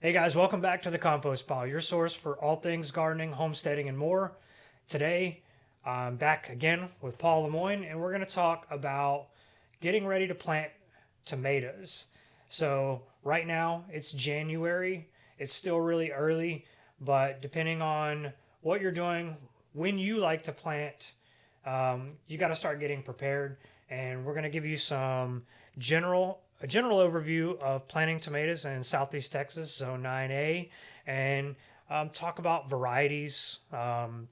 Hey guys, welcome back to the Compost Pile, your source for all things gardening, homesteading, and more. Today, I'm back again with Paul Lemoine, and we're going to talk about getting ready to plant tomatoes. So, right now, it's January. It's still really early, but depending on what you're doing, when you like to plant, you got to start getting prepared. And we're going to give you a general overview of planting tomatoes in Southeast Texas, Zone 9A, and talk about varieties,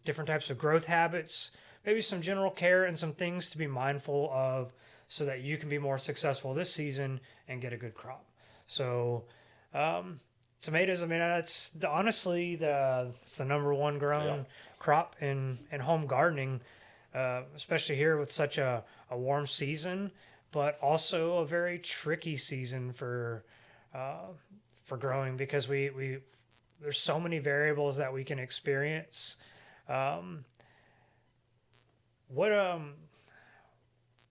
different types of growth habits, maybe some general care and some things to be mindful of so that you can be more successful this season and get a good crop. So, tomatoes, I mean, it's the number one Yeah. grown crop in home gardening, especially here with such a warm season, but also a very tricky season uh, for growing because we there's so many variables that we can experience. Um, what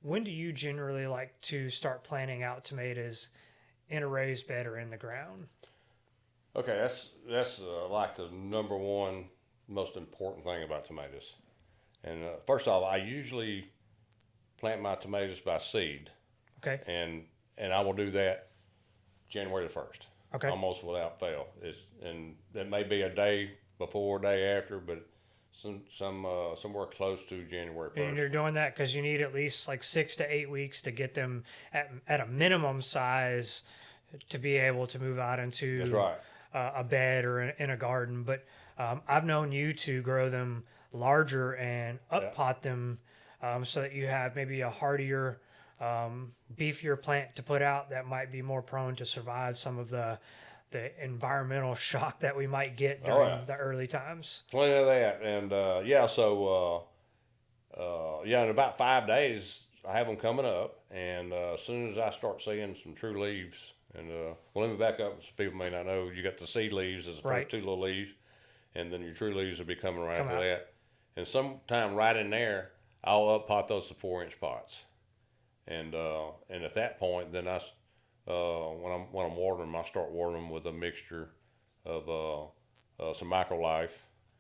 when do you generally like to start planting out tomatoes in a raised bed or in the ground? Okay, that's like the number one most important thing about tomatoes. And first off, I usually plant my tomatoes by seed, Okay, and I will do that January the first, okay. almost without fail. And it may be a day before, a day after, but somewhere close to January And first. you're doing that because you need at least like 6 to 8 weeks to get them at a minimum size to be able to move out That's into right. a bed or in a garden. But I've known you to grow them larger and Yeah. up pot them so that you have maybe a hardier, beefier plant to put out that might be more prone to survive some of the environmental shock that we might get Oh yeah. during the early times. Plenty of that. And yeah, so yeah, in about 5 days, I have them coming up, and as soon as I start seeing some true leaves, and well, let me back up. So people may not know, you got the seed leaves as the Right, first two little leaves, and then your true leaves will be coming right come after out. that. And sometime right in there, I'll up pot those to 4 inch pots, and at that point, then when I'm watering them, I start watering them with a mixture of some microlife,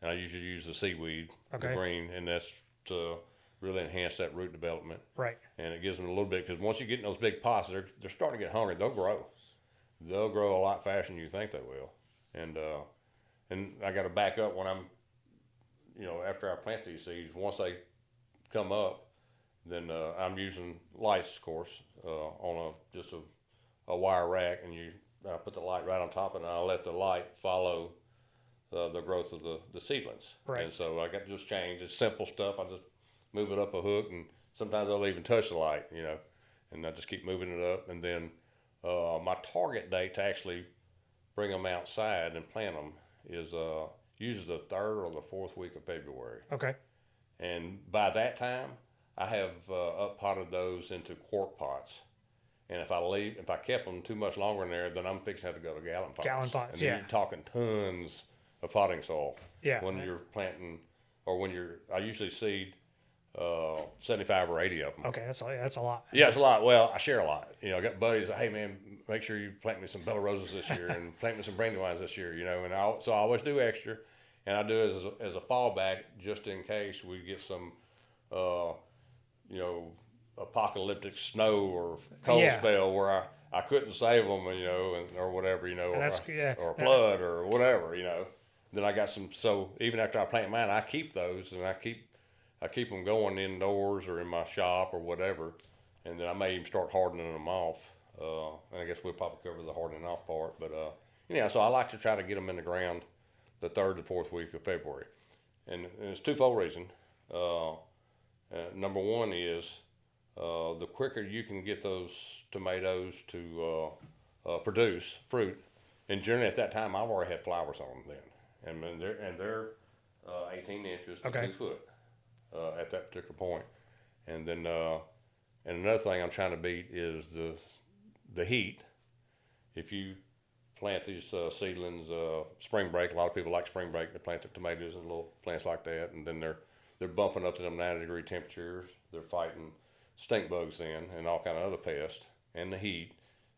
and I usually use the seaweed, the Okay, green, and that's to really enhance that root development. right. And it gives them a little bit because once you get in those big pots, they're starting to get hungry. They'll grow. They'll grow a lot faster than you think they will. And I got to back up when after I plant these seeds, once they come up, then I'm using lights, of course, on a wire rack, and I put the light right on top, and I let the light follow the growth of the seedlings. Right. And so I got to just change. It's simple stuff. I just move it up a hook, and sometimes I'll even touch the light, and I just keep moving it up. And then my target date to actually bring them outside and plant them is usually the third or the fourth week of February. Okay. And by that time, I have up potted those into quart pots. And if I kept them too much longer in there, then I'm fixing to have to go to gallon Gallon pots. pots, And then yeah. you're talking tons of potting soil Yeah. when you're planting, or I usually seed 75 or 80 of them. Okay, that's a lot. Yeah, it's a lot. Well, I share a lot. I got buddies that, hey man, make sure you plant me some Bella Rosas this year and plant me some Brandywines this year, and so I always do extra, and I do it as a fallback just in case we get some, uh, you know, apocalyptic snow or cold Yeah. spell where I couldn't save them, or whatever, And that's yeah. or a flood or whatever. Then I got some. So even after I plant mine, I keep those, and I keep them going indoors or in my shop or whatever, and then I may even start hardening them off. And I guess we'll probably cover the hardening off part, but so I like to try to get them in the ground the third to fourth week of February, and it's twofold reason. Number one is the quicker you can get those tomatoes to produce fruit, and generally at that time I've already had flowers on them then, and they're 18 inches to Okay. 2 foot at that particular point. And then and another thing I'm trying to beat is the heat. If you plant these seedlings spring break, a lot of people like spring break. They plant their tomatoes and little plants like that, and then they're bumping up to them 90-degree temperatures. They're fighting stink bugs in and all kind of other pests and the heat.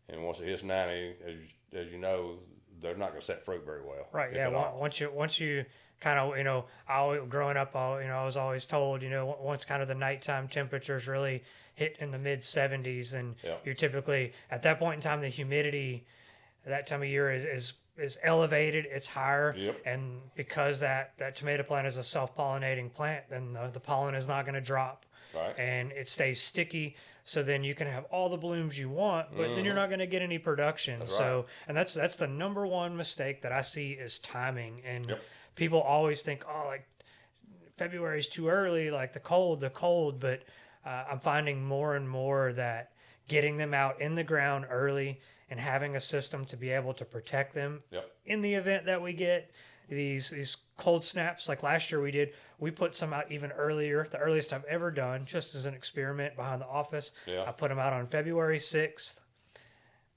And once it hits 90, as you know, they're not going to set fruit very well. Right. if Yeah. at all. Once you kind of, growing up, I was always told, once kind of the nighttime temperatures really hit in the mid 70s, and Yeah. you're typically at that point in time, the humidity that time of year is elevated. It's higher. Yep. And because that tomato plant is a self-pollinating plant, then the pollen is not going to drop. Right. And it stays sticky. So then you can have all the blooms you want, but then you're not going to get any production. That's so, right. and that's the number one mistake that I see is timing. And Yep. people always think, oh, like February's too early, like the cold. But I'm finding more and more that getting them out in the ground early and having a system to be able to protect them Yep. in the event that we get these cold snaps like last year we put some out even earlier, the earliest I've ever done, just as an experiment behind the office. Yeah. I put them out on February 6th.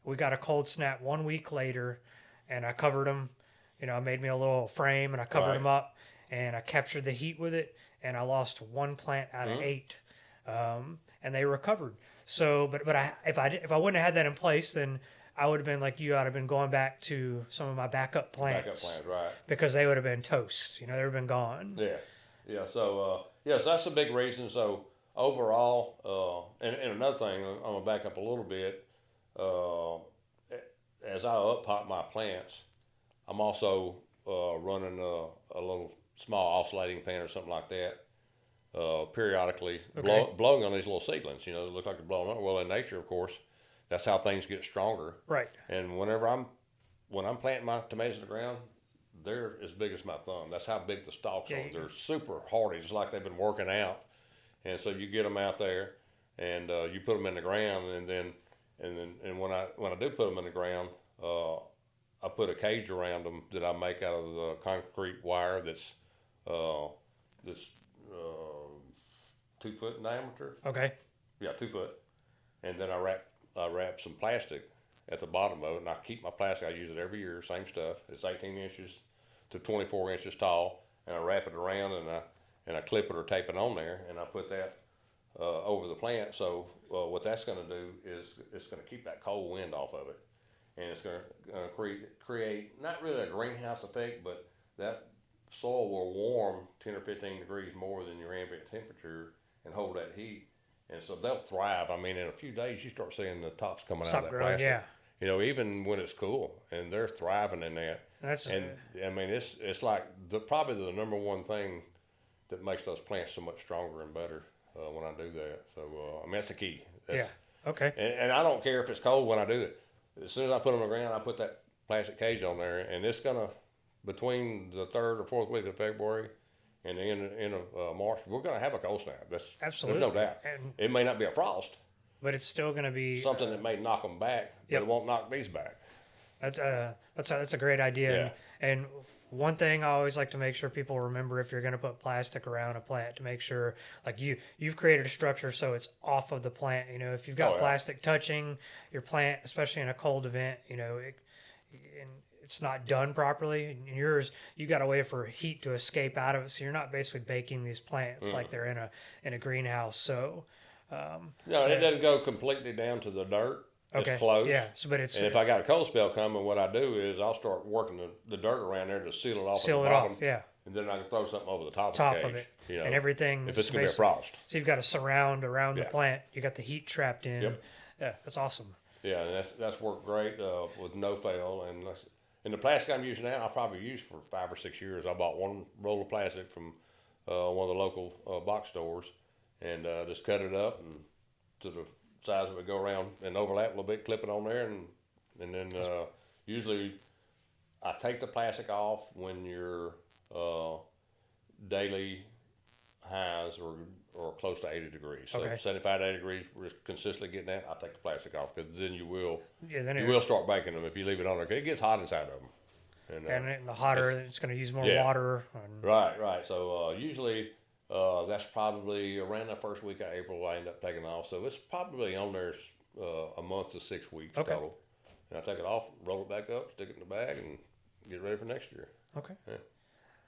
We got a cold snap 1 week later, and I covered them. I made me a little frame, and I covered Right. them up, and I captured the heat with it, and I lost one plant out of 8, and they recovered. So, but if I wouldn't have had that in place, then I would have been like you. I'd have been going back to some of my backup plants, Right. because they would have been toast. They would have been gone. Yeah. Yeah. So, so that's a big reason. So overall, and another thing, I'm going to back up a little bit. As I up-pot my plants, I'm also running a little small oscillating fan or something like that. Periodically Okay. blowing on these little seedlings. They look like they're blowing up. Well, in nature, of course, that's how things get stronger. Right. And when I'm planting my tomatoes in the ground, they're as big as my thumb. That's how big the stalks Yeah, are. They're super hardy, just like they've been working out. And so you get them out there, and you put them in the ground, and when I do put them in the ground, I put a cage around them that I make out of the concrete wire that's 2 foot in diameter. Okay. Yeah, 2 foot. And then I wrap some plastic at the bottom of it, and I keep my plastic. I use it every year, same stuff. It's 18 inches to 24 inches tall, and I wrap it around, and I clip it or tape it on there, and I put that over the plant. So what that's going to do is it's going to keep that cold wind off of it, and it's going to create not really a greenhouse effect, but that soil will warm 10 or 15 degrees more than your ambient temperature and hold that heat. And so they'll thrive. I mean, in a few days, you start seeing the tops coming out of that growing, plastic. yeah. Even when it's cool, and they're thriving in that. And I mean, it's like probably the number one thing that makes those plants so much stronger and better when I do that. So I mean, that's the key. Yeah. Okay. And I don't care if it's cold when I do it. As soon as I put them on the ground, I put that plastic cage on there, and it's gonna between the 3rd or 4th week of February and the end of March, we're going to have a cold snap. Absolutely. There's no doubt. And, it may not be a frost, but it's still going to be something that may knock them back, Yep. but it won't knock these back. That's a great idea. Yeah. And one thing I always like to make sure people remember, if you're going to put plastic around a plant, to make sure like you've created a structure so it's off of the plant. If you've got plastic touching your plant, especially in a cold event, and it's not done properly. And yours, you got a way for heat to escape out of it, so you're not basically baking these plants like they're in a greenhouse. So no, it doesn't go completely down to the dirt. Okay. It's close. Yeah. So, but it's And if I got a cold spell coming, what I do is I'll start working the dirt around there to seal it off. seal at it the bottom, off. Yeah. And then I can throw something over the top Top of the of cage, it, and everything. if it's going to be a basically- frost. So you've got a surround around the Yeah. plant. You got the heat trapped in. Yep. Yeah, that's awesome. Yeah, and that's worked great with no fail. And the plastic I'm using now, I've probably used for 5 or 6 years. I bought one roll of plastic from one of the local box stores, and just cut it up and to the size that would go around and overlap a little bit, clip it on there, and then usually I take the plastic off when your daily highs or close to 80 degrees. So Okay. 75 to 80 degrees, we're consistently getting that. I'll take the plastic off, because then you will start baking them if you leave it on there. 'Cause it gets hot inside of them. And the hotter, it's going to use more Yeah. water. And, Right. So usually that's probably around the first week of April I end up taking it off. So it's probably on there a month to 6 weeks Okay. total. And I take it off, roll it back up, stick it in the bag, and get ready for next year. Okay. Yeah.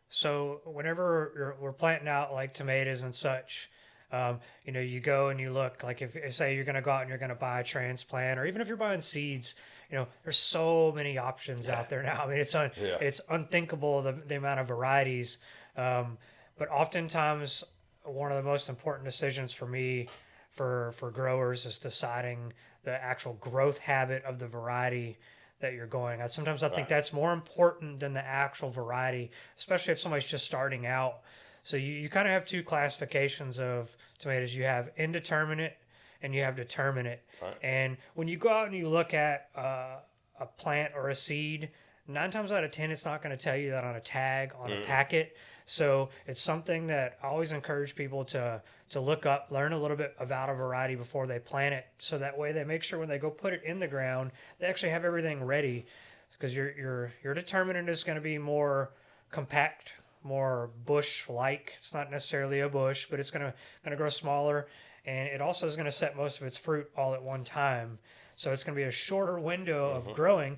So whenever we're planting out like tomatoes and such, You go and you look, like if say you're going to go out and you're going to buy a transplant, or even if you're buying seeds, there's so many options out there now. I mean, Yeah. it's unthinkable the amount of varieties. But oftentimes, one of the most important decisions for me, for growers, is deciding the actual growth habit of the variety that you're going. Sometimes I think Right. that's more important than the actual variety, especially if somebody's just starting out. So you kind of have two classifications of tomatoes. You have indeterminate and you have determinate. Right. And when you go out and you look at a plant or a seed, 9 times out of 10, it's not going to tell you that on a tag on a packet. So it's something that I always encourage people to look up, learn a little bit about a variety before they plant it. So that way they make sure when they go put it in the ground, they actually have everything ready. Because your determinant is going to be more compact, more bush-like. It's not necessarily a bush, but it's gonna grow smaller, and it also is going to set most of its fruit all at one time. So it's going to be a shorter window of growing.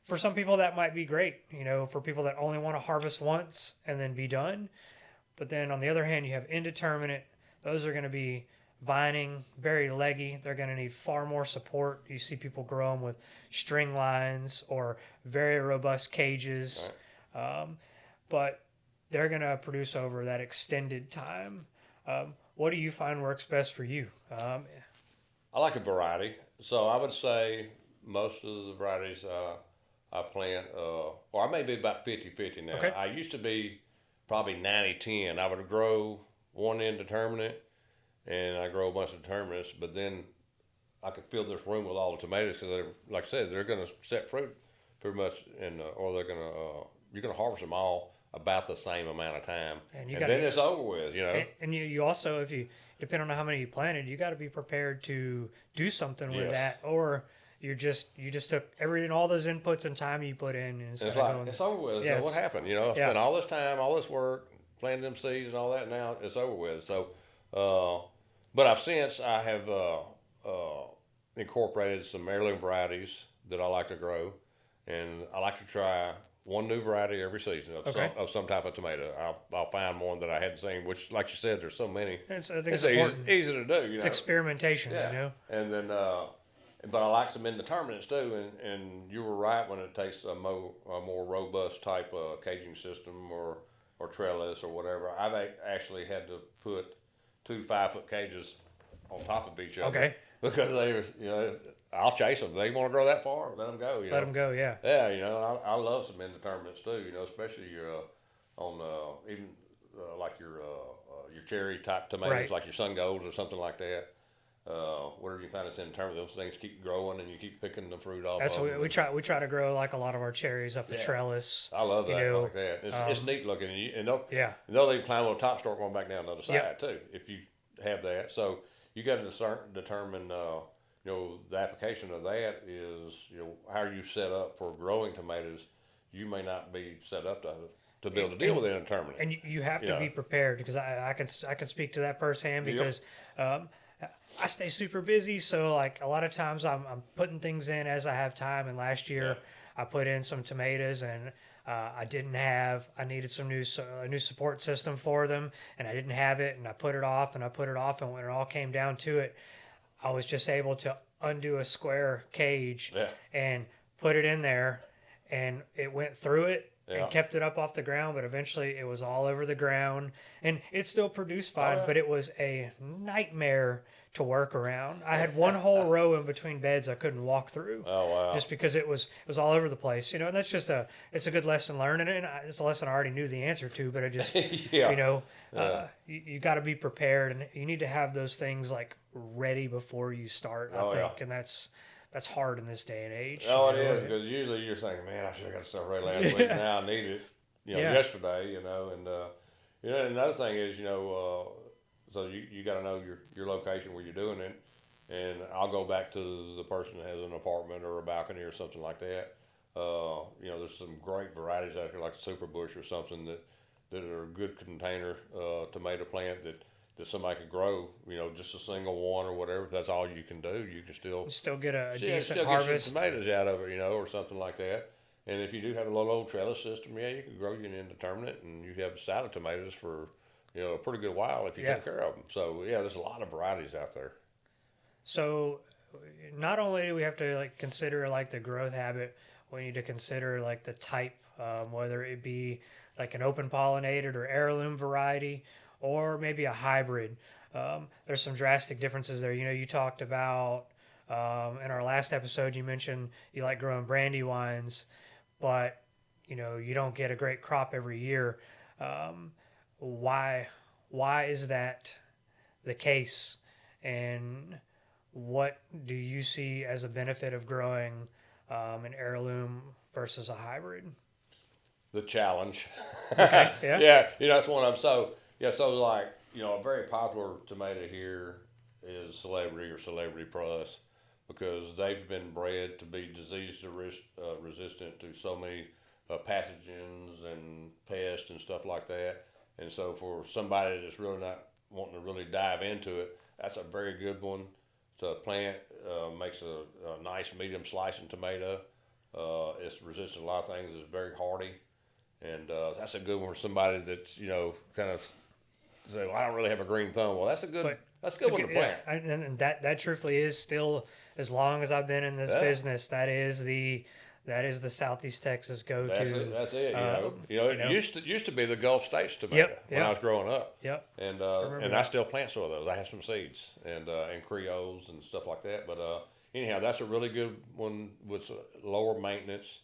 For some people, that might be great. For people that only want to harvest once and then be done. But then on the other hand, you have indeterminate. Those are going to be vining, very leggy. They're going to need far more support. You see people grow them with string lines or very robust cages. Right. But they're going to produce over that extended time. What do you find works best for you? I like a variety. So I would say most of the varieties I plant, or I may be about 50-50 now. Okay. I used to be probably 90-10. I would grow one indeterminate and I grow a bunch of determinates, but then I could fill this room with all the tomatoes because, like I said, they're going to set fruit pretty much, or they're going to, you're going to harvest them all about the same amount of time. And then it's over with, And you also, if you, depending on how many you planted, you got to be prepared to do something with Yes. that, or you just took everything, all those inputs and time you put in, and It's gonna like, go in. it's over with. Yeah, So what happened? I yeah. spent all this time, all this work, planting them seeds and all that. Now it's over with. So, but I have incorporated some heirloom varieties that I like to grow, and I like to try one new variety every season of, Okay. some type of tomato. I'll find one that I hadn't seen, which, like you said, there's so many. I think It's important. easy to do. It's experimentation, Yeah. And then, but I like some indeterminates too. And you were right when it takes a more robust type of caging system or trellis or whatever. I've actually had to put 2 5-foot cages on top of each other. Okay. Because I'll chase them. They want to grow that far, let them go. Let them go. Yeah. Yeah, I love some indeterminates too. Especially on even like your cherry type tomatoes, Right. like your sun golds or something like that. Whatever you find that's indeterminate, those things keep growing and you keep picking the fruit off. That's of what them. we try. We try to grow like a lot of our cherries up the trellis. I love that. You Like that. It's neat looking, and Yeah. they'll even climb on the top, start going back down the other side Yep. too. If you have that, so you got to determine. The application of that is, how are you set up for growing tomatoes? You may not be set up to be able to deal with indeterminate. And you have to be prepared, because I can speak to that firsthand, because I stay super busy. So like a lot of times I'm putting things in as I have time. And last year I put in some tomatoes, and I needed some a new support system for them, and I didn't have it, and I put it off, and when it all came down to it, I was just able to undo a square cage and put it in there, and it went through it and kept it up off the ground, but eventually it was all over the ground, and it still produced fine, but it was a nightmare to work around. I had one whole row in between beds I couldn't walk through. Oh wow! Just because it was all over the place, and that's just it's a good lesson learned, and it's a lesson I already knew the answer to, but I just you got to be prepared, and you need to have those things like ready before you start. I think, and that's hard in this day and age. Oh, it is, because usually you're thinking, man, I should have got stuff ready last week. Now I need it, yesterday, and another thing is, so you got to know your location where you're doing it, and I'll go back to the person that has an apartment or a balcony or something like that. There's some great varieties out here, like Super Bush or something that are a good container tomato plant that somebody could grow, just a single one or whatever. If that's all you can do, you can still get a decent still harvest. get some tomatoes out of it, or something like that. And if you do have a little old trellis system, you can grow you an indeterminate, and you have salad tomatoes for, a pretty good while if you take care of them. So yeah, there's a lot of varieties out there. So not only do we have to like consider like the growth habit, we need to consider like the type, whether it be like an open pollinated or heirloom variety, or maybe a hybrid. There's some drastic differences there. You talked about in our last episode, you mentioned you like growing brandy wines, but you don't get a great crop every year. Um, why is that the case? And what do you see as a benefit of growing an heirloom versus a hybrid? The challenge. Okay. Yeah. Yeah, that's one of them. So yeah, so like a very popular tomato here is Celebrity or Celebrity Plus because they've been bred to be disease resistant to so many pathogens and pests and stuff like that. And so for somebody that's really not wanting to really dive into it, that's a very good one to plant. Makes a nice medium slicing tomato. It's resistant to a lot of things. It's very hardy. And that's a good one for somebody that's kind of say, well, I don't really have a green thumb. Well, that's a good one to plant. Yeah, and that truthfully is still, as long as I've been in this business, that is the Southeast Texas go-to. That's it. It used to be the Gulf States tomato when I was growing up. Yep. And I still plant some of those. I have some seeds and Creoles and stuff like that. But anyhow, that's a really good one with lower maintenance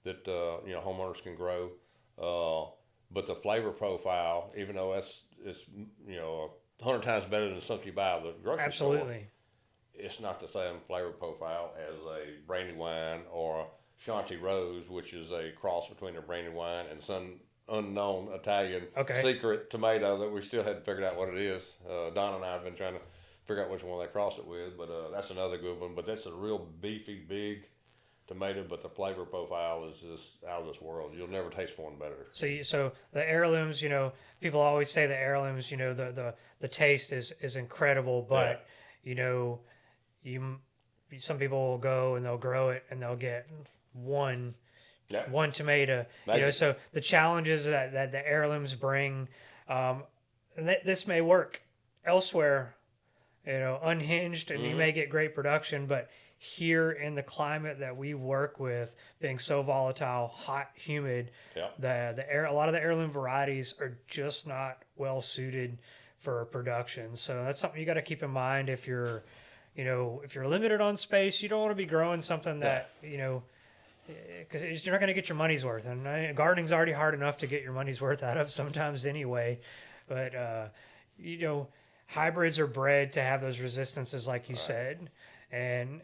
that homeowners can grow. But the flavor profile, even though it's 100 times better than something you buy at the grocery store. Absolutely. It's not the same flavor profile as a Brandywine or a Chianti Rose, which is a cross between a Brandywine and some unknown Italian secret tomato that we still hadn't figured out what it is. Don and I have been trying to figure out which one they cross it with, but that's another good one. But that's a real beefy, big tomato, but the flavor profile is just out of this world. You'll never taste one better. So the heirlooms, people always say the heirlooms, the taste is incredible, but some people will go and they'll grow it and they'll get one tomato. So the challenges that the heirlooms bring, and this may work elsewhere, unhinged, and you may get great production, but here in the climate that we work with, being so volatile, hot, humid, a lot of the heirloom varieties are just not well suited for production. So that's something you got to keep in mind if you're limited on space. You don't want to be growing something that because you're not going to get your money's worth. And gardening's already hard enough to get your money's worth out of sometimes anyway. But hybrids are bred to have those resistances, like you said. And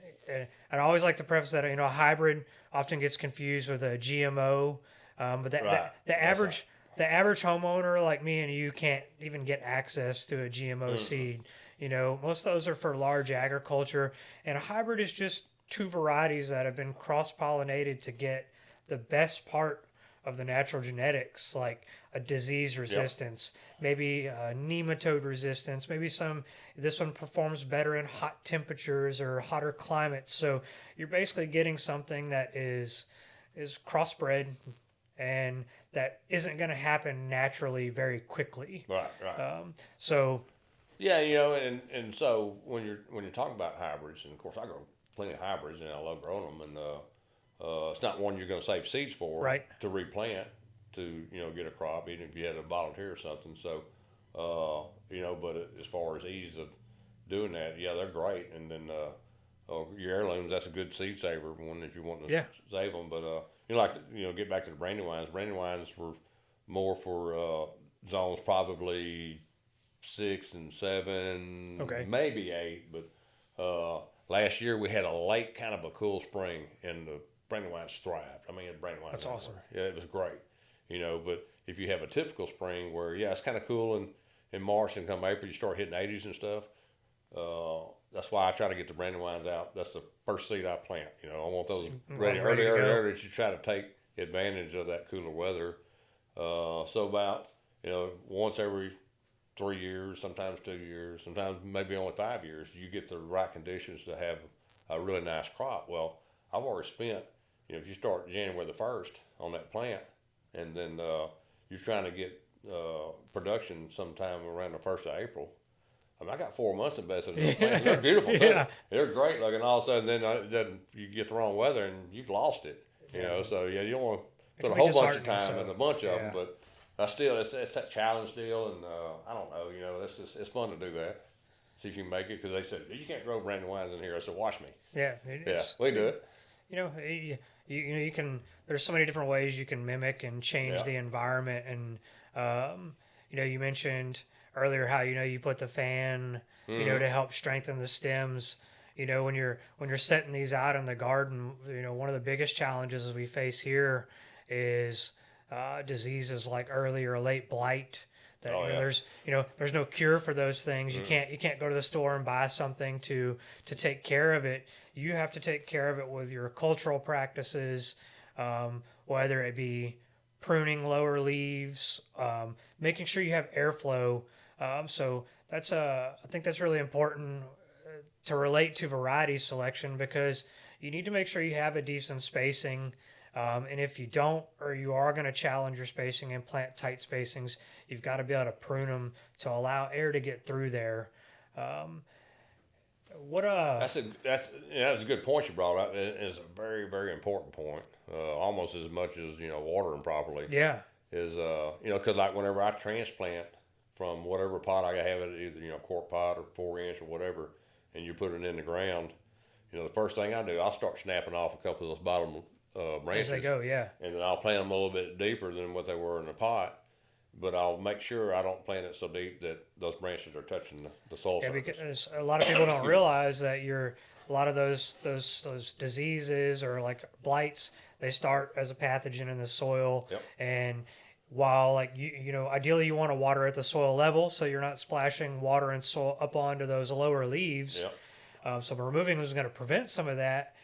I always like to preface that a hybrid often gets confused with a GMO, but the average homeowner like me and you can't even get access to a GMO seed. Most of those are for large agriculture, and a hybrid is just two varieties that have been cross-pollinated to get the best part of the natural genetics, like a disease resistance, maybe a nematode resistance, maybe this one performs better in hot temperatures or hotter climates. So you're basically getting something that is crossbred and that isn't going to happen naturally very quickly. Right. So so when you're talking about hybrids, and of course I grow plenty of hybrids and I love growing them, and it's not one you're going to save seeds for to replant to get a crop, even if you had a volunteer or something. So but as far as ease of doing that, they're great. And then your heirlooms, that's a good seed saver one if you want to save them. But get back to the Brandywines. Brandywines were more for zones probably 6 and 7, maybe 8. But last year we had a late kind of a cool spring, and the Brandywines thrived. I mean, Brandywines. That's awesome. Yeah, it was great. But if you have a typical spring where it's kind of cool in March and come April you start hitting 80s and stuff. That's why I try to get the Brandywines out. That's the first seed I plant. I want those ready early that you try to take advantage of that cooler weather. So about once every 3 years, sometimes 2 years, sometimes maybe only 5 years, you get the right conditions to have a really nice crop. Well, I've already spent, if you start January the 1st on that plant, and then you're trying to get production sometime around the 1st of April. I mean, I got 4 months invested in those Yeah. plants. They're beautiful too. Yeah. They're great looking. All of a sudden, then you get the wrong weather and you've lost it. You Yeah. know, so yeah, you don't want It to put can a be whole bunch of disheartening, time so, in a bunch of them, yeah. but I still, it's that challenge still, and I don't know. You know, it's fun to do that. See if you can make it, because they said you can't grow brandywines in here. I said, watch me. Yeah. Yeah, we do it. You know, you know, you can. There's so many different ways you can mimic and change Yeah. the environment, and you know, you mentioned earlier how you put the fan, to help strengthen the stems. You know, when you're setting these out in the garden, one of the biggest challenges we face here is diseases like early or late blight. That Oh yeah. there's no cure for those things. You can't go to the store and buy something to take care of it. You have to take care of it with your cultural practices, whether it be pruning lower leaves, making sure you have airflow. So I think that's really important to relate to variety selection, because you need to make sure you have a decent spacing. And if you don't, or you are going to challenge your spacing and plant tight spacings, you've got to be able to prune them to allow air to get through there. What That's a good point you brought up. It's a very, very important point. Almost as much as watering properly. Yeah. Is because like whenever I transplant from whatever pot I have it, either quart pot or 4 inch or whatever, and you put it in the ground, the first thing I do, I'll start snapping off a couple of those bottom branches. As they go, yeah. And then I'll plant them a little bit deeper than what they were in the pot. But I'll make sure I don't plant it so deep that those branches are touching the soil Yeah, surface. because a lot of people don't realize that a lot of those diseases or like blights, they start as a pathogen in the soil. Yep. And while like ideally you want to water at the soil level so you're not splashing water and soil up onto those lower leaves. Yep. So removing them is going to prevent some of that,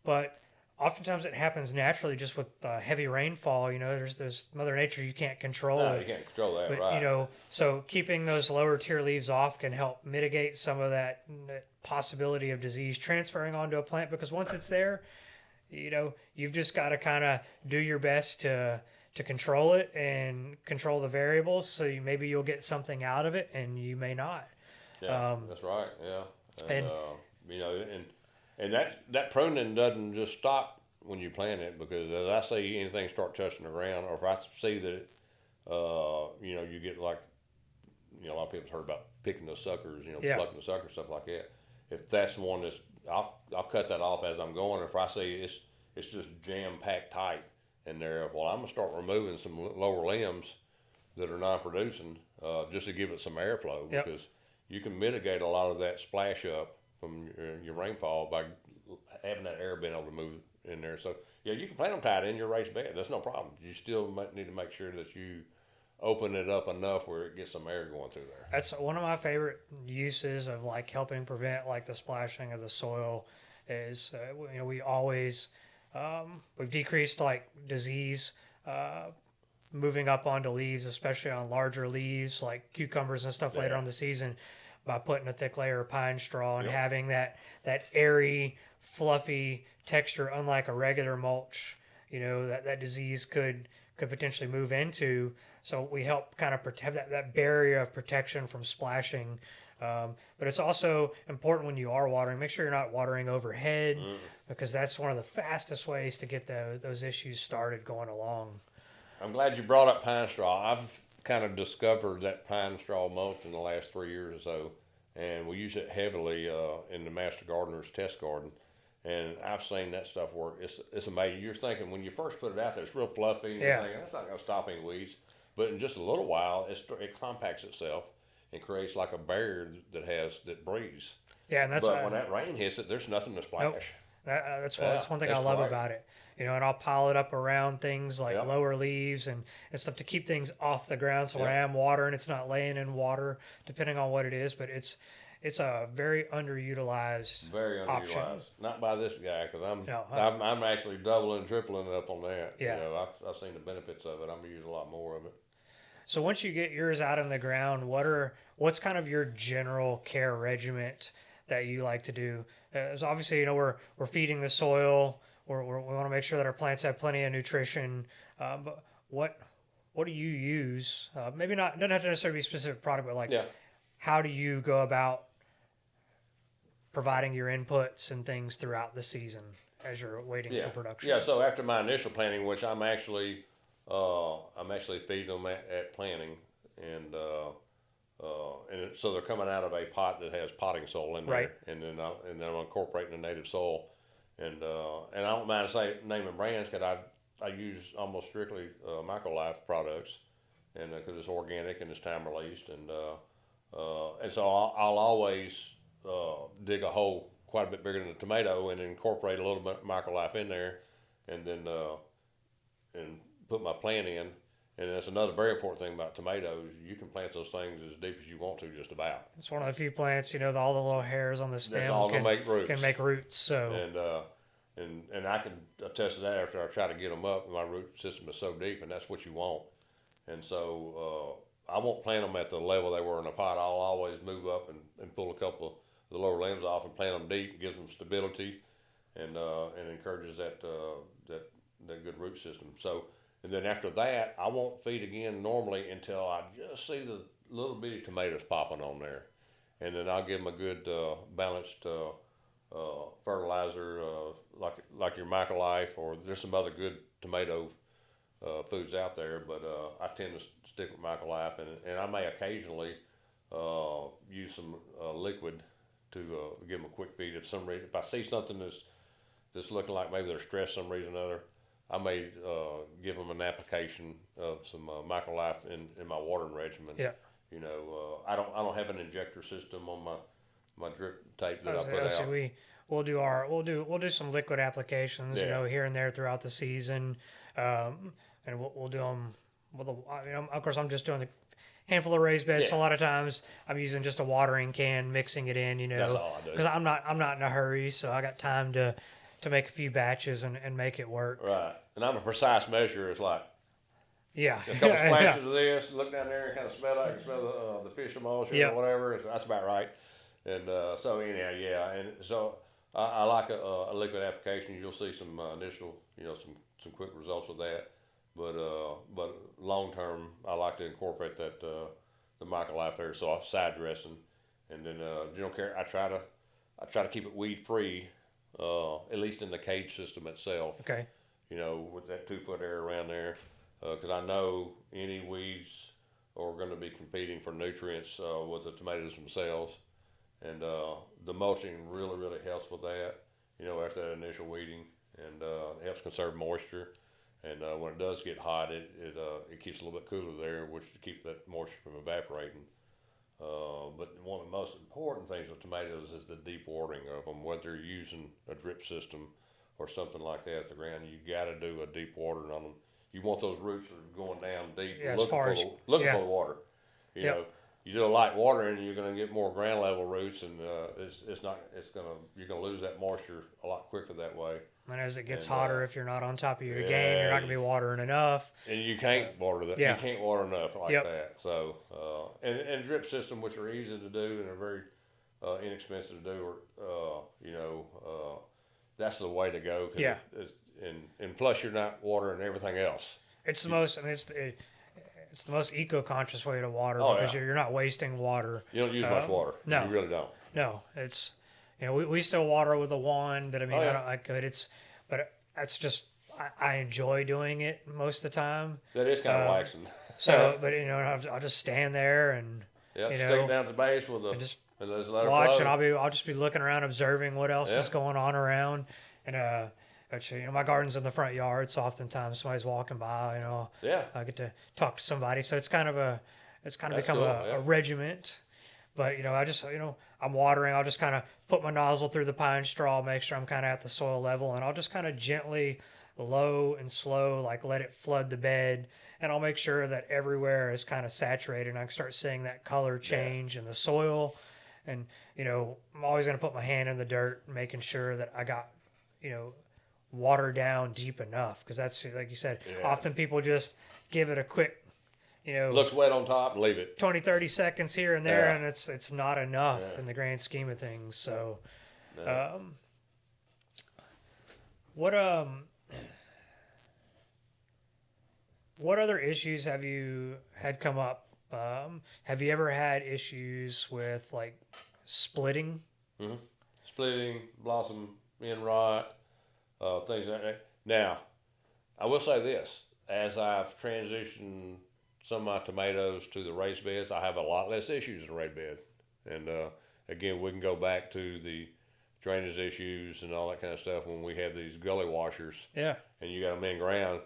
but oftentimes it happens naturally just with heavy rainfall. There's Mother Nature, you can't control. No, you can't control that, But right? so keeping those lower tier leaves off can help mitigate some of that possibility of disease transferring onto a plant, because once it's there, you've just got to kind of do your best to control it and control the variables. So maybe you'll get something out of it, and you may not. Yeah, that's right. Yeah, And and that pruning doesn't just stop when you plant it, because as I see anything start touching the ground, or if I see that you get like a lot of people's heard about picking the suckers, Yeah. plucking the suckers, stuff like that. If that's the one I'll cut that off as I'm going. If I see it's just jam packed tight in there, well, I'm gonna start removing some lower limbs that are non-producing, just to give it some airflow. Yep. Because you can mitigate a lot of that splash up from your rainfall by having that air being able to move in there. So yeah, you can plant them tight in your raised bed. That's no problem. You still need to make sure that you open it up enough where it gets some air going through there. That's one of my favorite uses of like helping prevent like the splashing of the soil. Is we always we've decreased like disease moving up onto leaves, especially on larger leaves like cucumbers and stuff later on the season, by putting a thick layer of pine straw and having that airy, fluffy texture, unlike a regular mulch. That disease could potentially move into. So we help kind of have that barrier of protection from splashing. But it's also important when you are watering, make sure you're not watering overhead, because that's one of the fastest ways to get those issues started going along. I'm glad you brought up pine straw. I've kind of discovered that pine straw mulch in the last 3 years or so, and we use it heavily in the Master Gardener's test garden. And I've seen that stuff work. It's amazing. You're thinking when you first put it out there, it's real fluffy. And you're thinking, that's not going to stop any weeds. But in just a little while, it compacts itself and creates like a barrier that breathes. Yeah, and but when that rain hits it, there's nothing to splash. Nope. That's one thing I love about it. And I'll pile it up around things like lower leaves and stuff to keep things off the ground. So when I am watering, it's not laying in water, depending on what it is. But it's a very underutilized option. Not by this guy, because I'm actually doubling, tripling up on that. Yeah. I've seen the benefits of it. I'm gonna use a lot more of it. So once you get yours out in the ground, what's kind of your general care regiment that you like to do? So obviously, we're feeding the soil. We want to make sure that our plants have plenty of nutrition. But what what do you use? Maybe not, doesn't have to necessarily be a specific product, but like, Yeah. how do you go about providing your inputs and things throughout the season as you're waiting Yeah. for production? Yeah. So after my initial planting, which I'm actually feeding them at planting, and so they're coming out of a pot that has potting soil in there, Right. and then I'm incorporating the native soil, and I don't mind naming brands because I use almost strictly Microlife products, and because it's organic and it's time released, and so I'll always dig a hole quite a bit bigger than a tomato and incorporate a little bit of Microlife in there, and then and put my plant in. And that's another very important thing about tomatoes. You can plant those things as deep as you want to, just about. It's one of the few plants, all the little hairs on the stem That's all gonna make roots. can make roots. So And I can attest to that after I try to get them up. My root system is so deep, and that's what you want. And so I won't plant them at the level they were in a pot. I'll always move up and pull a couple of the lower limbs off and plant them deep. It gives them stability, and encourages that good root system. So. And then after that, I won't feed again normally until I just see the little bitty tomatoes popping on there. And then I'll give them a good balanced fertilizer like your Microlife, or there's some other good tomato foods out there. But I tend to stick with Microlife, and I may occasionally use some liquid to give them a quick feed. If I see something that's looking like maybe they're stressed some reason or another, I may give them an application of some Microlife in my watering regimen. Yeah. I don't have an injector system on my drip tape that I put out. So we'll do some liquid applications, here and there throughout the season, and we'll do them with of course I'm just doing a handful of raised beds. Yeah. So a lot of times I'm using just a watering can, mixing it in, That's all I do. because I'm not in a hurry, so I got time to make a few batches and make it work. Right. And I'm a precise measurer. It's like a couple splashes of this, look down there and kind of smell it. I can smell the fish emulsion or whatever. That's about right. And so anyhow, yeah. And so I like a liquid application. You'll see some initial, some quick results with that. But long term, I like to incorporate that the Microlife there. So I'm side dressing, and then I try to keep it weed free. At least in the cage system itself. Okay. With that 2 foot area around there, because I know any weeds are going to be competing for nutrients with the tomatoes themselves, and the mulching really helps with that. After that initial weeding, and it helps conserve moisture. And when it does get hot, it keeps a little bit cooler there, which keeps that moisture from evaporating. But one of the most important things with tomatoes is the deep watering of them. Whether you're using a drip system or something like that at the ground, you got to do a deep watering on them. You want those roots that are going down deep, looking for the water. You do a light watering, and you're going to get more ground level roots, and you're going to lose that moisture a lot quicker that way. And as it gets hotter, if you're not on top of your game, you're not going to be watering enough. And you can't water that. You can't water enough like that. So, and drip system, which are easy to do and are very inexpensive to do, that's the way to go. And plus, you're not watering everything else. It's the most. It's the most eco-conscious way to water because you're not wasting water. You don't use much water. No, you really don't. No, it's we still water with a wand, but I could. But that's just I enjoy doing it most of the time. That is kind of relaxing. So, but I'll just stand there and stick down to the base with just and just let watch, it flow. and I'll just be looking around, observing what else is going on around, and actually, my garden's in the front yard, so oftentimes somebody's walking by, I get to talk to somebody. So it's kind of become a regiment. But I just I'm watering. I'll just kind of put my nozzle through the pine straw, make sure I'm kind of at the soil level, and I'll just kind of gently, low and slow, like let it flood the bed, and I'll make sure that everywhere is kind of saturated, and I can start seeing that color change in the soil. And I'm always going to put my hand in the dirt, making sure that I got water down deep enough, because that's like you said. Often people just give it a quick. Looks wet on top and leave it 20-30 seconds here and there, and it's not enough in the grand scheme of things. So what what other issues have you had come up? Have you ever had issues with like splitting? Hmm. Splitting, blossom end rot, things like that. Now, I will say this: as I've transitioned some of my tomatoes to the raised beds, I have a lot less issues in the raised bed. And again, we can go back to the drainage issues and all that kind of stuff when we had these gully washers Yeah. and you got them in ground.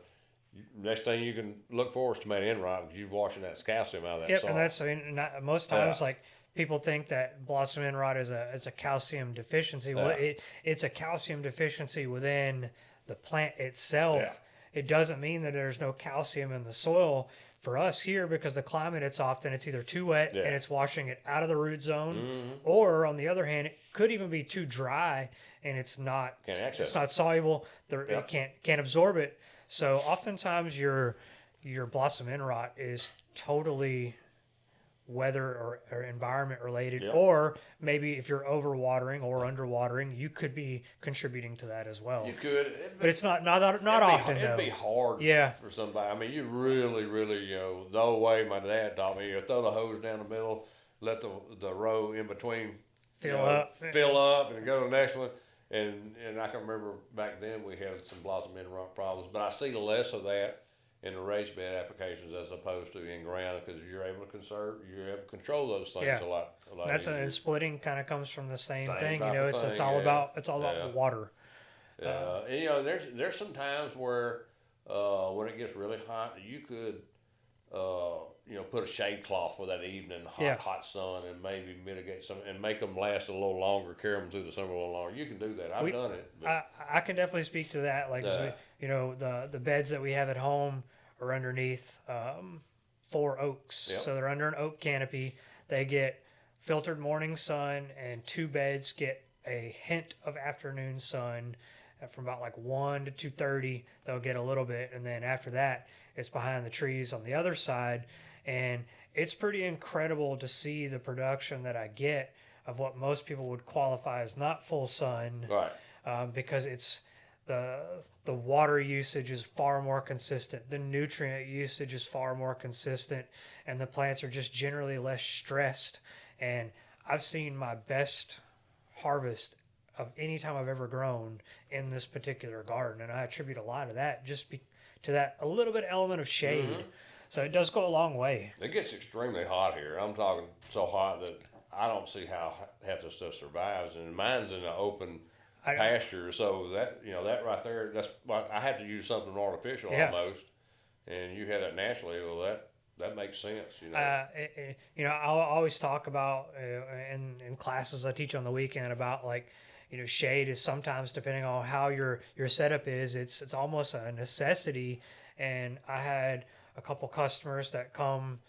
Next thing you can look for is tomato end rot because you're washing that calcium out of that Yep, soil. and that's, I mean, not, most Yeah, times like people think that blossom end rot is a calcium deficiency. Well, yeah, it's a calcium deficiency within the plant itself. yeah, It doesn't mean that there's no calcium in the soil. For us here, because the climate, it's either too wet yeah. and it's washing it out of the root zone, Mm-hmm. or on the other hand, it could even be too dry and Can't access it's it. not soluble. It Yep. can't absorb it. So oftentimes your blossom end rot is totally weather or environment related, Yep. or maybe if you're overwatering or underwatering, you could be contributing to that as well. You could. It'd But it's not often it'd though. be hard Yeah, for somebody. I mean, you really, really, the old way my dad taught me, throw the hose down the middle, let the row in between fill up, and go to the next one. And I can remember back then we had some blossom end rot problems, but I see less of that in the raised bed applications as opposed to in ground because you're able to control those things Yeah. a lot that's easier. and splitting kind of comes from the same Same thing. type of It's thing, all yeah. about Yeah. water. And there's some times where when it gets really hot, you could put a shade cloth for that evening Yeah. hot sun and maybe mitigate some and make them last a little longer, carry them through the summer a little longer. You can do that. I've We- done it. But, I can definitely speak to that. Like, 'cause Yeah. the beds that we have at home are underneath 4 oaks, Yep. so they're under an oak canopy. They get filtered morning sun, and 2 beds get a hint of afternoon sun. From about like 1 to 2:30, they'll get a little bit, and then after that, it's behind the trees on the other side, and it's pretty incredible to see the production that I get of what most people would qualify as not full sun, right. because it's the water usage is far more consistent, the nutrient usage is far more consistent, and the plants are just generally less stressed. And I've seen my best harvest of any time I've ever grown in this particular garden, and I attribute a lot of that to that a little bit element of shade. Mm-hmm. So it does go a long way. It gets extremely hot here. I'm talking so hot that I don't see how half this stuff survives. And mine's in an open I, pasture, so that right there, that's why I have to use something artificial Yeah. almost. And you had that naturally. Well, that makes sense. I'll always talk about in classes I teach on the weekend about like, shade is sometimes, depending on how your setup is, it's almost a necessity. And I had a couple customers that come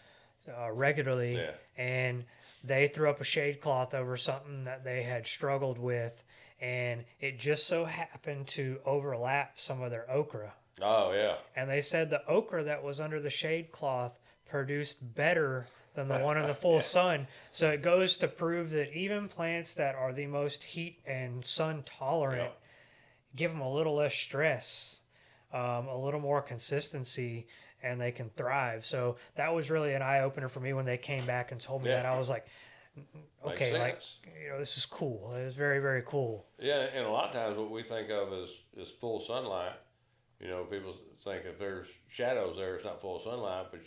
regularly, Yeah. and they threw up a shade cloth over something that they had struggled with, and it just so happened to overlap some of their okra. Oh yeah. And they said the okra that was under the shade cloth produced better than the one in the full sun. So it goes to prove that even plants that are the most heat and sun tolerant, give them a little less stress, a little more consistency, and they can thrive. So that was really an eye opener for me when they came back and told me Yeah. that. I was like, Makes okay, like, sense. this is cool. It was very, very cool. Yeah, and a lot of times what we think of as full sunlight, people think if there's shadows there, it's not full sunlight, but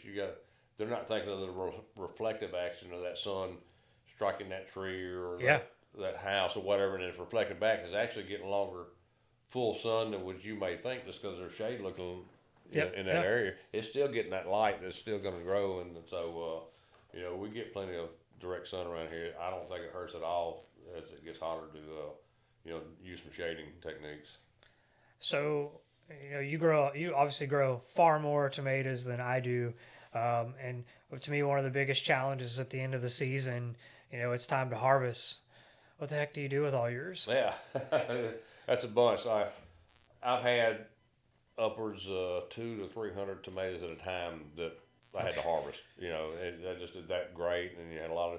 they're not thinking of the reflective action of that sun striking that tree or Yeah. that house or whatever, and it's reflecting back. It's actually getting longer full sun than what you may think just because there's shade looking in that area. It's still getting that light that's still going to grow, and so we get plenty of direct sun around here. I don't think it hurts at all as it gets hotter to use some shading techniques. So, you obviously grow far more tomatoes than I do. And to me, one of the biggest challenges at the end of the season, it's time to harvest. What the heck do you do with all yours? Yeah, that's a bunch. I've had upwards 200 to 300 tomatoes at a time that I had to harvest. That just did that great, and you had a lot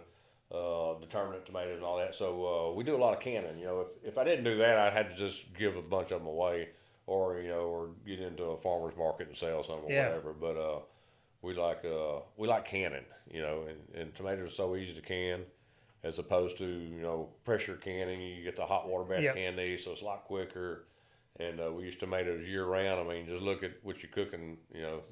of determinate tomatoes and all that. So we do a lot of canning. If I didn't do that, I'd have to just give a bunch of them away. or or get into a farmer's market and sell some or whatever. But we like canning, and tomatoes are so easy to can as opposed to pressure canning. You get the hot water bath can these, so it's a lot quicker. And we use tomatoes year round. I mean, just look at what you're cooking,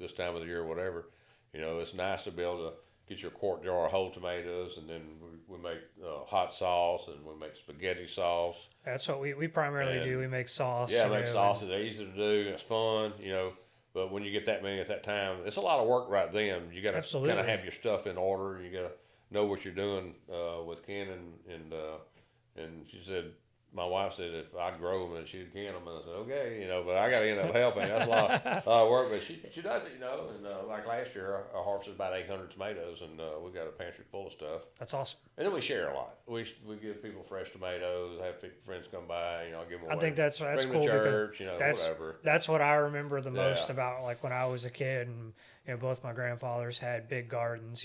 this time of the year or whatever. It's nice to be able to get your quart jar of whole tomatoes, and then we make hot sauce, and we make spaghetti sauce. That's what we primarily do. We make sauce. Yeah, make sauce. It's easy to do, and it's fun, But when you get that many at that time, it's a lot of work right then. You got to kind of have your stuff in order. You got to know what you're doing with canning, and she said, my wife said if I'd grow them and she'd can them, and I said okay, but I got to end up helping. That's a lot of work, but she does it, And like last year, I harvested about 800 tomatoes, and we got a pantry full of stuff. That's awesome. And then we share a lot. We give people fresh tomatoes. Have friends come by. I give them away. I think that's Bring cool. Them to church, whatever. That's what I remember the most about like when I was a kid, and both my grandfathers had big gardens.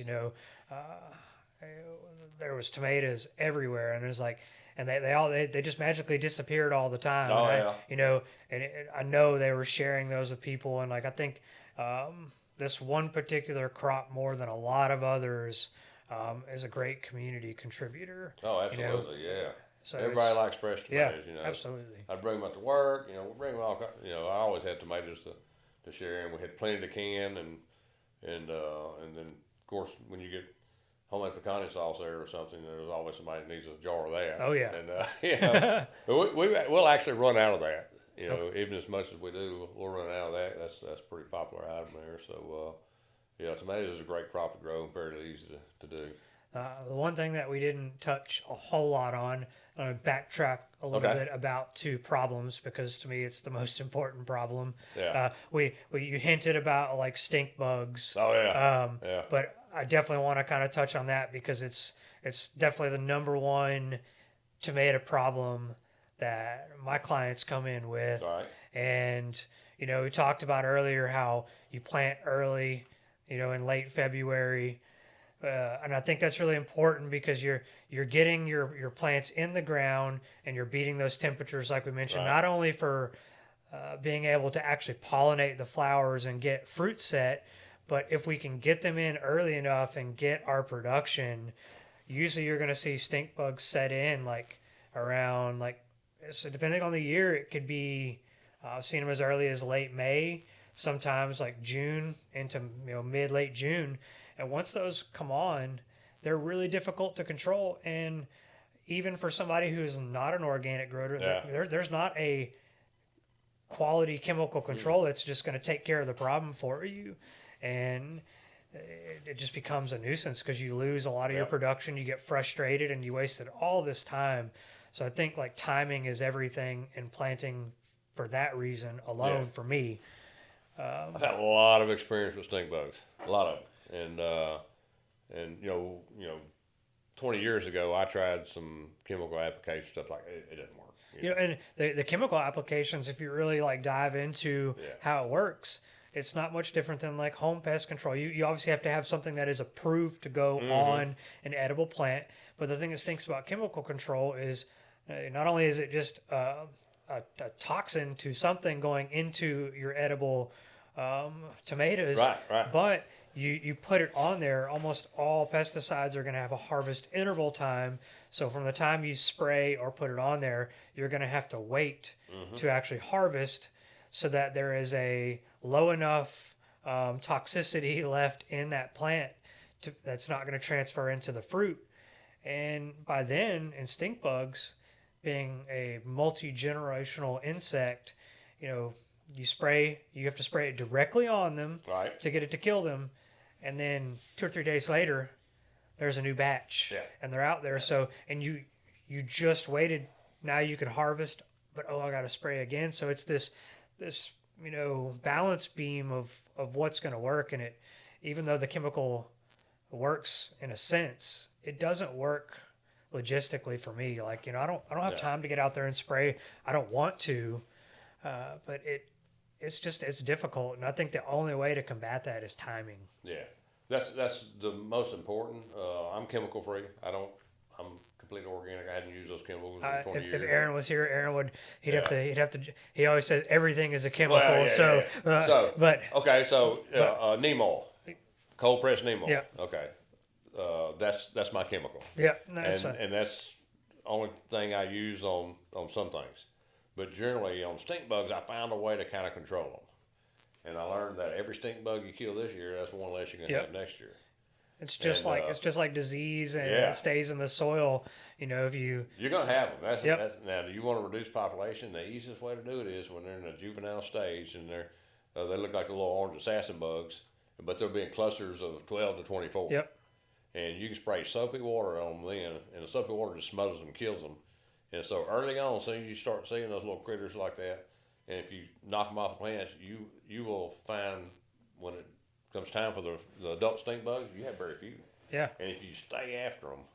There was tomatoes everywhere, and it was like. And they just magically disappeared all the time. Oh, and I know they were sharing those with people. And like I think this one particular crop, more than a lot of others, is a great community contributor. Oh, absolutely, yeah. So everybody likes fresh tomatoes. Absolutely. I bring them up to work. We bring them all. I always had tomatoes to share, and we had plenty to can, and then of course when you get homemade pecan sauce there or something, there's always somebody that needs a jar of that. Oh yeah. And we'll actually run out of that. Even as much as we do, we'll run out of that. That's a pretty popular item there. So tomatoes is a great crop to grow and fairly easy to do. The one thing that we didn't touch a whole lot on, I'm going to backtrack a little bit about two problems, because to me it's the most important problem. Yeah. You hinted about like stink bugs. Oh yeah. But I definitely want to kind of touch on that, because it's definitely the number one tomato problem that my clients come in with. Right. And we talked about earlier how you plant early, in late February. And I think that's really important, because you're getting your plants in the ground, and you're beating those temperatures like we mentioned, not only for being able to actually pollinate the flowers and get fruit set, but if we can get them in early enough and get our production, usually you're going to see stink bugs set in like around so depending on the year, it could be I've seen them as early as late May, sometimes like June into mid-late June. And once those come on, they're really difficult to control. And even for somebody who's not an organic grower, there's not a quality chemical control that's just going to take care of the problem for you. And it just becomes a nuisance, because you lose a lot of your production, you get frustrated, and you wasted all this time. So I think like timing is everything in planting for that reason alone for me. I've had a lot of experience with stink bugs, a lot of them. And 20 years ago, I tried some chemical application stuff like it didn't work. And the chemical applications, if you really like dive into how it works, it's not much different than like home pest control. You obviously have to have something that is approved to go on an edible plant. But the thing that stinks about chemical control is not only is it just a toxin to something going into your edible tomatoes, but you put it on there, almost all pesticides are going to have a harvest interval time. So from the time you spray or put it on there, you're going to have to wait to actually harvest, so that there is a low enough toxicity left in that plant that's not going to transfer into the fruit. And by then, and stink bugs being a multi-generational insect, you have to spray it directly on them to get it to kill them. And then 2 or 3 days later, there's a new batch and they're out there. So, and you just waited, now you can harvest, but I got to spray again. So it's this balance beam of what's going to work. And even though the chemical works in a sense, it doesn't work logistically for me. Like, I don't have time to get out there and spray. I don't want to, but it's difficult. And I think the only way to combat that is timing. Yeah. That's the most important. I'm chemical free. I'm completely organic. I hadn't used those chemicals in 20 If years. Aaron was here, Aaron would he'd have Yeah. to he always says everything is a chemical. Well, so but okay, so neem oil, cold pressed neem oil. Yeah. Okay, that's my chemical. yeah, And that's the only thing I use on some things. But generally on stink bugs, I found a way to kind of control them. And I learned that every stink bug you kill this year, that's one less you're gonna have next year. it's just like disease, and Yeah. it stays in the soil. If you're gonna have them. That's now. Do you want to reduce population? The easiest way to do it is when they're in a juvenile stage and they look like the little orange assassin bugs, but they'll be in clusters of 12 to 24. Yep. And you can spray soapy water on them then, and the soapy water just smothers them and kills them. And so early on, as soon as you start seeing those little critters like that, and if you knock them off the plants, you will find when it comes time for the adult stink bugs, you have very few. Yeah. And if you stay after them,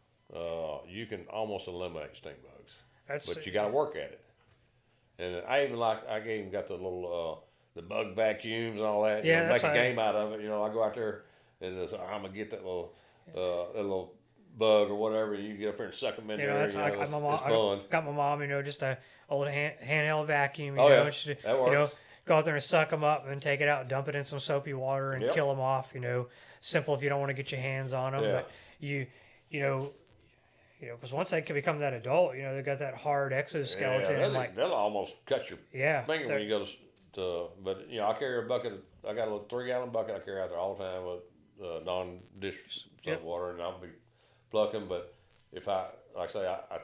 you can almost eliminate stink bugs. But you got to work at it. And I even got the little the bug vacuums and all that. Yeah, make a game out of it. I go out there and I'm gonna get that little bug or whatever. You get up there and suck them in there. It's fun. I got my mom, just a old handheld vacuum. That works. Go out there and suck them up and take it out, dump it in some soapy water and kill them off. Simple if you don't want to get your hands on them, but because once they can become that adult, they've got that hard exoskeleton. Yeah, they'll almost cut your finger when you go to. But I carry a bucket. I got a little 3-gallon bucket I carry out there all the time with non-dish soap water, and I'll be plucking. But if I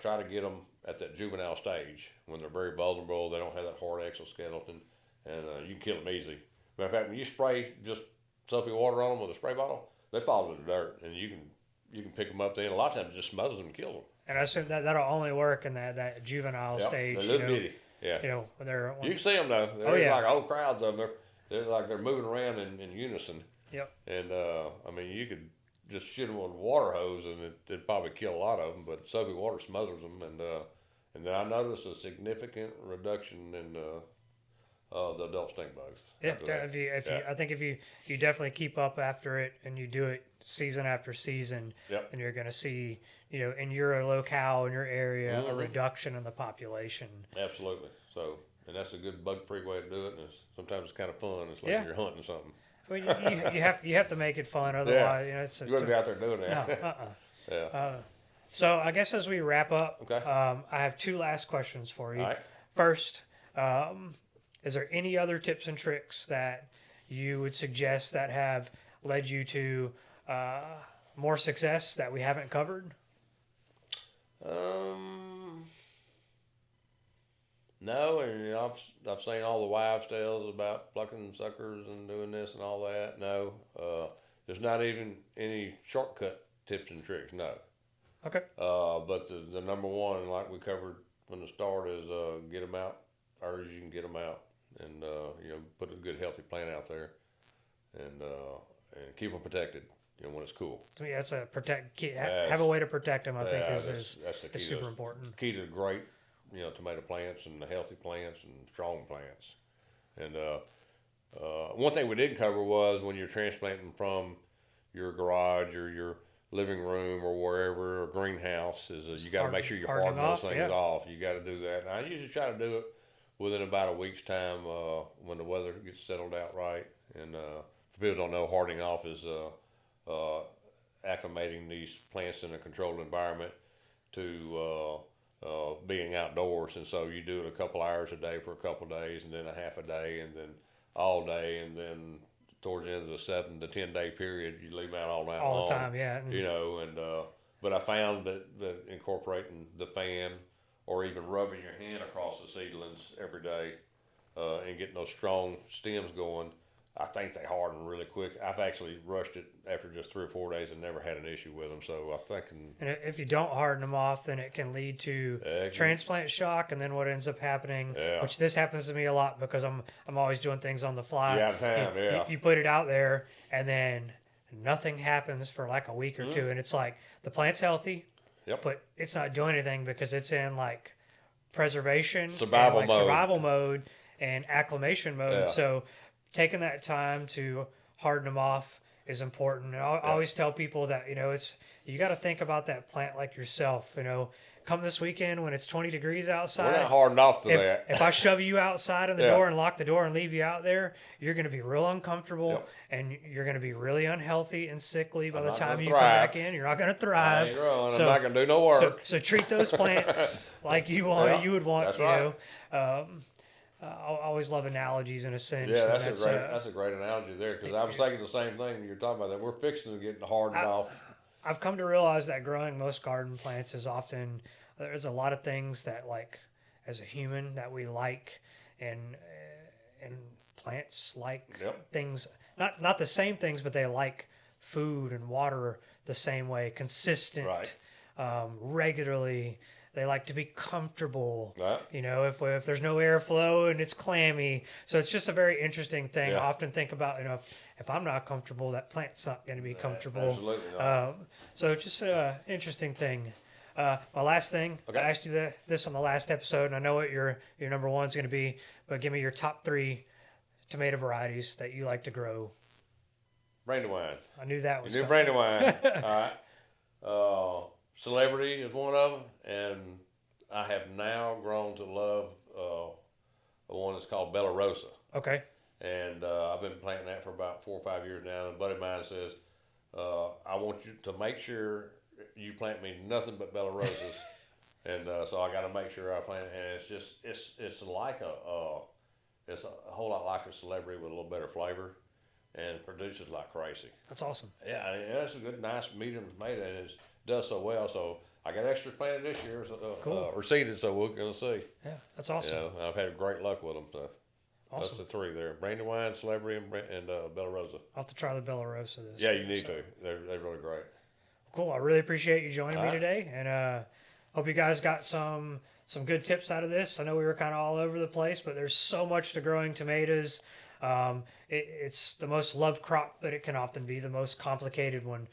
try to get them at that juvenile stage when they're very vulnerable. They don't have that hard exoskeleton, and you can kill them easy. Matter of fact, when you spray just soapy water on them with a spray bottle, they fall to the dirt, and you can pick them up then. A lot of times it just smothers them and kills them. And I assume that'll only work in that juvenile stage. They're little bitty. Yeah. When you can see them though. They're like whole crowds of them. They're like they're moving around in unison. Yep. And you could just shoot them with a water hose and it'd probably kill a lot of them. But soapy water smothers them, and then I noticed a significant reduction in the adult stink bugs. Yeah, I think if you definitely keep up after it and you do it season after season, and you're going to see, in your locale, in your area, a reduction in the population. Absolutely. So, and that's a good bug-free way to do it. And sometimes it's kind of fun. It's like you're hunting something. Well, you have to make it fun, otherwise, you wouldn't be out there doing that. No, so I guess as we wrap up, okay. I have 2 last questions for you. All right. First, is there any other tips and tricks that you would suggest that have led you to more success that we haven't covered? No, and I've seen all the wives' tales about plucking suckers and doing this and all that. No, there's not even any shortcut tips and tricks. No. Okay. But the number one, like we covered from the start, is get them out early as you can get them out, and put a good healthy plant out there, and keep them protected. When it's cool. To me, that's have a way to protect them. I think is super important. Key to great, tomato plants and the healthy plants and strong plants. And one thing we didn't cover was when you're transplanting from your garage or your living room or wherever, or greenhouse, is you got to make sure you harden those things off. You got to do that. And I usually try to do it within about a week's time when the weather gets settled out right. And for people who don't know, hardening off is acclimating these plants in a controlled environment to being outdoors. And so you do it a couple hours a day for a couple of days, and then a half a day, and then all day, and then towards the end of the 7 to 10 day period, you leave them out all night long. All the time, yeah. But I found that incorporating the fan or even rubbing your hand across the seedlings every day and getting those strong stems going, I think they harden really quick. I've actually rushed it after just 3 or 4 days and never had an issue with them. So I think. And if you don't harden them off, then it can lead to transplant shock. And then what ends up happening, which this happens to me a lot because I'm always doing things on the fly. Out of time, You put it out there, and then nothing happens for like a week or two, and it's like the plant's healthy, but it's not doing anything because it's in like preservation, survival mode, and acclimation mode. So taking that time to harden them off is important. And I always tell people that it's you got to think about that plant like yourself. You know, come this weekend when it's 20 degrees outside. We're not hardened off to if, that. if I shove you outside in the Yeah. door and lock the door and leave you out there, you're going to be real uncomfortable Yep. and you're going to be really unhealthy and sickly by I'm the not time gonna you thrive. come back in. You're not going to I thrive. ain't growing. So- I'm not gonna do no work. So treat those plants like you want. Yeah, You would want. that's You right. know. I always love analogies in a sense. Yeah, and that's a great analogy there, because I was thinking the same thing you're talking about, that we're fixing to get hardened off. I've come to realize that growing most garden plants is often, there's a lot of things that, like, as a human, that we like, and plants like Yep. things, not the same things, but they like food and water the same way, consistent, Right. Regularly. They like to be comfortable. Right. You know, if there's no airflow and it's clammy. So it's just a very interesting thing. Yeah. I often think about, you know, if I'm not comfortable, that plant's not going to be comfortable. Absolutely not. So just an interesting thing. My last thing, Okay. I asked you this on the last episode, and I know what your number one is going to be, but give me your top 3 tomato varieties that you like to grow. Brandywine. I knew that was You knew coming. Brandywine. All right. Celebrity is one of them, and I have now grown to love the one that's called Bella Rosa. Okay. And I've been planting that for about 4 or 5 years now. And a buddy of mine says, I want you to make sure you plant me nothing but Bella Rosas. And so I got to make sure I plant it. And it's just, it's like it's a whole lot like a celebrity with a little better flavor, and produces like crazy. That's awesome. Yeah, and it's a good, nice medium tomato, and it does so well. So I got extra planted this year, Cool. or seeded, so we're going to see. Yeah, that's awesome. You know, and I've had great luck with them. So Awesome. that's the 3 there: Brandywine, Celebrity, and Bella Rosa. I'll have to try the Bella Rosa this Yeah, year, you need so. to. They're really great. Cool. I really appreciate you joining me All right. today, and hope you guys got some good tips out of this. I know we were kind of all over the place, but there's so much to growing tomatoes. It's the most loved crop, but it can often be the most complicated one.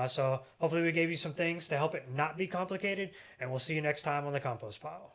So hopefully we gave you some things to help it not be complicated, and we'll see you next time on the Compost Pile.